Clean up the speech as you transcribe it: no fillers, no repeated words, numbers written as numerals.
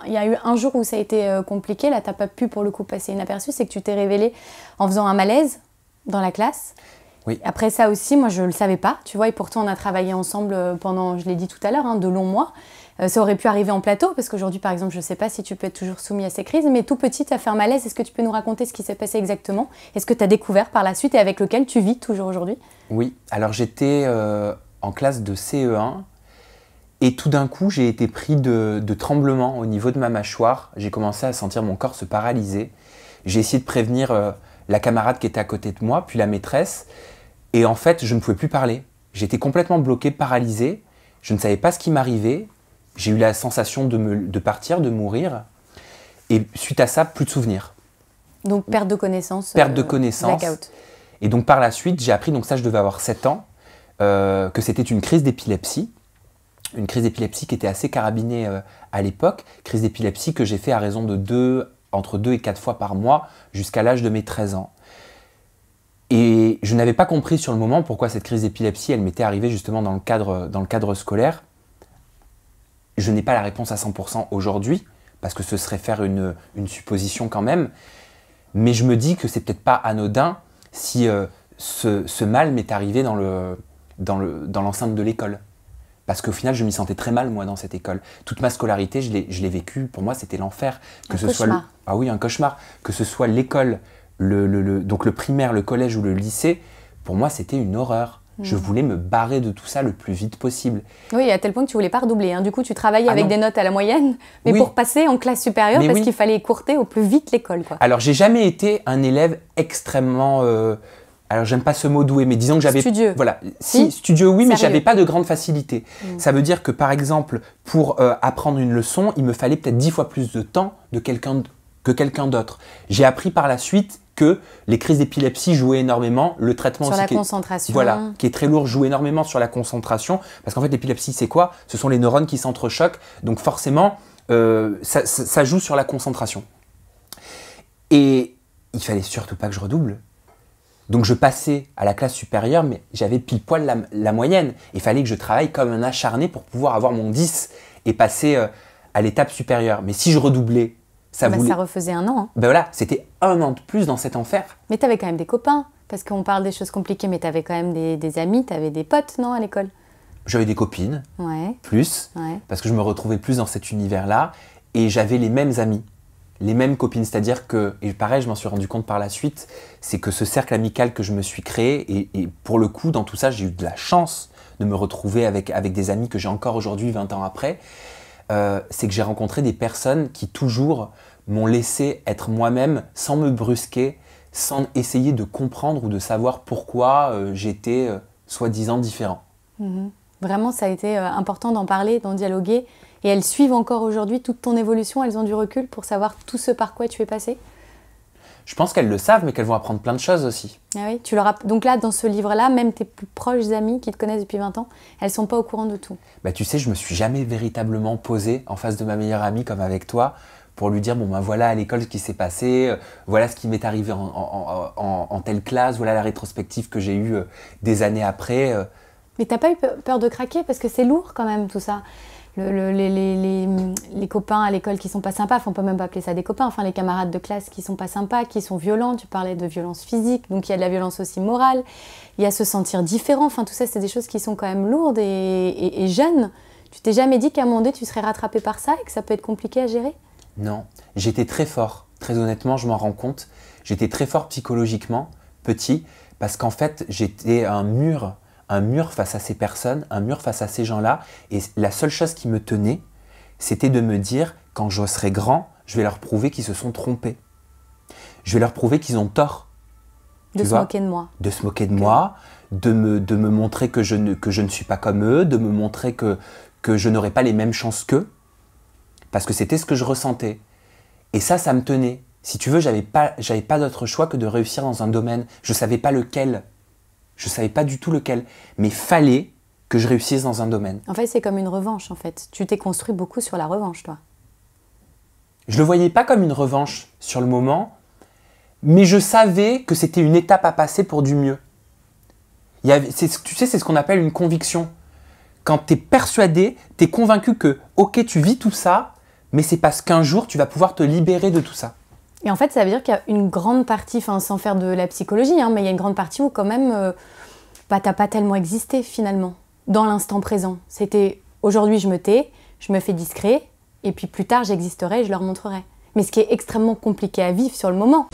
Il y a eu un jour où ça a été compliqué, là t'as pas pu pour le coup passer inaperçu, c'est que tu t'es révélée en faisant un malaise dans la classe. Oui. Après ça aussi, moi je le savais pas, tu vois, et pourtant on a travaillé ensemble pendant, je l'ai dit tout à l'heure, hein, de longs mois. Ça aurait pu arriver en plateau, parce qu'aujourd'hui par exemple, je sais pas si tu peux être toujours soumis à ces crises, mais tout petit, tu as fait un malaise, est-ce que tu peux nous raconter ce qui s'est passé exactement? Est-ce que tu as découvert par la suite et avec lequel tu vis toujours aujourd'hui? Oui, alors j'étais en classe de CE1. Et tout d'un coup, j'ai été pris de tremblements au niveau de ma mâchoire. J'ai commencé à sentir mon corps se paralyser. J'ai essayé de prévenir la camarade qui était à côté de moi, puis la maîtresse. Et en fait, je ne pouvais plus parler. J'étais complètement bloqué, paralysé. Je ne savais pas ce qui m'arrivait. J'ai eu la sensation de partir, de mourir. Et suite à ça, plus de souvenirs. Donc perte de connaissance. Perte de connaissance. Blackout. Et donc par la suite, j'ai appris, donc ça je devais avoir 7 ans, que c'était une crise d'épilepsie. Une crise d'épilepsie qui était assez carabinée à l'époque, crise d'épilepsie que j'ai fait à raison de entre 2 et 4 fois par mois jusqu'à l'âge de mes 13 ans. Et je n'avais pas compris sur le moment pourquoi cette crise d'épilepsie, elle m'était arrivée justement dans le cadre scolaire. Je n'ai pas la réponse à 100% aujourd'hui, parce que ce serait faire une supposition quand même, mais je me dis que c'est peut-être pas anodin si ce mal m'est arrivé dans l'enceinte de l'école. Parce qu'au final, je m'y sentais très mal, moi, dans cette école. Toute ma scolarité, je l'ai vécue. Pour moi, c'était l'enfer. Un cauchemar. Ah oui, un cauchemar. Que ce soit l'école, donc le primaire, le collège ou le lycée, pour moi, c'était une horreur. Je voulais me barrer de tout ça le plus vite possible. Oui, à tel point que tu voulais pas redoubler. Hein. Du coup, tu travaillais avec des notes à la moyenne, mais oui. pour passer en classe supérieure, Mais parce oui. qu'il fallait écourter au plus vite l'école, quoi. Alors, j'ai jamais été un élève extrêmement... alors, j'aime pas ce mot doué, mais disons que j'avais... Studieux. Voilà. Si, studieux, oui, mais Sérieux. j'avais pas de grande facilité. Ça veut dire que, par exemple, pour apprendre une leçon, il me fallait peut-être 10 fois plus de temps que quelqu'un d'autre. J'ai appris par la suite que les crises d'épilepsie jouaient énormément, le traitement sur aussi... la concentration. Voilà, qui est très lourd, joue énormément sur la concentration. Parce qu'en fait, l'épilepsie, c'est quoi? Ce sont les neurones qui s'entrechoquent. Donc forcément, ça joue sur la concentration. Et il fallait surtout pas que je redouble. Donc je passais à la classe supérieure, mais j'avais pile poil la moyenne. Il fallait que je travaille comme un acharné pour pouvoir avoir mon 10 et passer à l'étape supérieure. Mais si je redoublais, ça refaisait un an. Hein. Ben voilà, c'était un an de plus dans cet enfer. Mais tu avais quand même des copains, parce qu'on parle des choses compliquées, mais tu avais quand même des amis, tu avais des potes, non, à l'école? J'avais des copines, plus, Ouais. parce que je me retrouvais plus dans cet univers-là, et j'avais les mêmes amis. Les mêmes copines, c'est-à-dire que, et pareil, je m'en suis rendu compte par la suite, c'est que ce cercle amical que je me suis créé, et pour le coup, dans tout ça, j'ai eu de la chance de me retrouver avec des amis que j'ai encore aujourd'hui, 20 ans après, c'est que j'ai rencontré des personnes qui toujours m'ont laissé être moi-même sans me brusquer, sans essayer de comprendre ou de savoir pourquoi j'étais soi-disant différent. Vraiment, ça a été important d'en parler, d'en dialoguer. Et elles suivent encore aujourd'hui toute ton évolution, elles ont du recul pour savoir tout ce par quoi tu es passé? Je pense qu'elles le savent, mais qu'elles vont apprendre plein de choses aussi. Ah oui, donc là, dans ce livre-là, même tes plus proches amies qui te connaissent depuis 20 ans, elles sont pas au courant de tout. Bah, tu sais, je me suis jamais véritablement posé en face de ma meilleure amie comme avec toi pour lui dire, bon ben voilà à l'école ce qui s'est passé, voilà ce qui m'est arrivé en telle classe, voilà la rétrospective que j'ai eue des années après. Mais t'as pas eu peur de craquer? Parce que c'est lourd quand même tout ça. Les copains à l'école qui sont pas sympas, enfin, on peut même pas appeler ça des copains, enfin les camarades de classe qui sont pas sympas, qui sont violents, tu parlais de violence physique, donc il y a de la violence aussi morale, il y a se sentir différent, enfin tout ça c'est des choses qui sont quand même lourdes et jeunes. Tu t'es jamais dit qu'à un moment donné tu serais rattrapé par ça et que ça peut être compliqué à gérer? Non, j'étais très fort, très honnêtement je m'en rends compte, j'étais très fort psychologiquement, petit, parce qu'en fait j'étais un mur face à ces personnes, un mur face à ces gens-là. Et la seule chose qui me tenait, c'était de me dire, quand je serai grand, je vais leur prouver qu'ils se sont trompés. Je vais leur prouver qu'ils ont tort. De se moquer de moi. De se moquer de moi, de me montrer que je ne suis pas comme eux, de me montrer que je n'aurai pas les mêmes chances qu'eux. Parce que c'était ce que je ressentais. Et ça me tenait. Si tu veux, j'avais pas d'autre choix que de réussir dans un domaine. Je ne savais pas lequel. Je ne savais pas du tout lequel, mais fallait que je réussisse dans un domaine. En fait, c'est comme une revanche, en fait. Tu t'es construit beaucoup sur la revanche, toi. Je ne le voyais pas comme une revanche sur le moment, mais je savais que c'était une étape à passer pour du mieux. Tu sais, c'est ce qu'on appelle une conviction. Quand tu es persuadé, tu es convaincu que, ok, tu vis tout ça, mais c'est parce qu'un jour, tu vas pouvoir te libérer de tout ça. Et en fait, ça veut dire qu'il y a une grande partie, enfin sans faire de la psychologie, hein, mais il y a une grande partie où quand même, t'as pas tellement existé finalement, dans l'instant présent. C'était aujourd'hui je me tais, je me fais discret, et puis plus tard j'existerai et je leur montrerai. Mais ce qui est extrêmement compliqué à vivre sur le moment.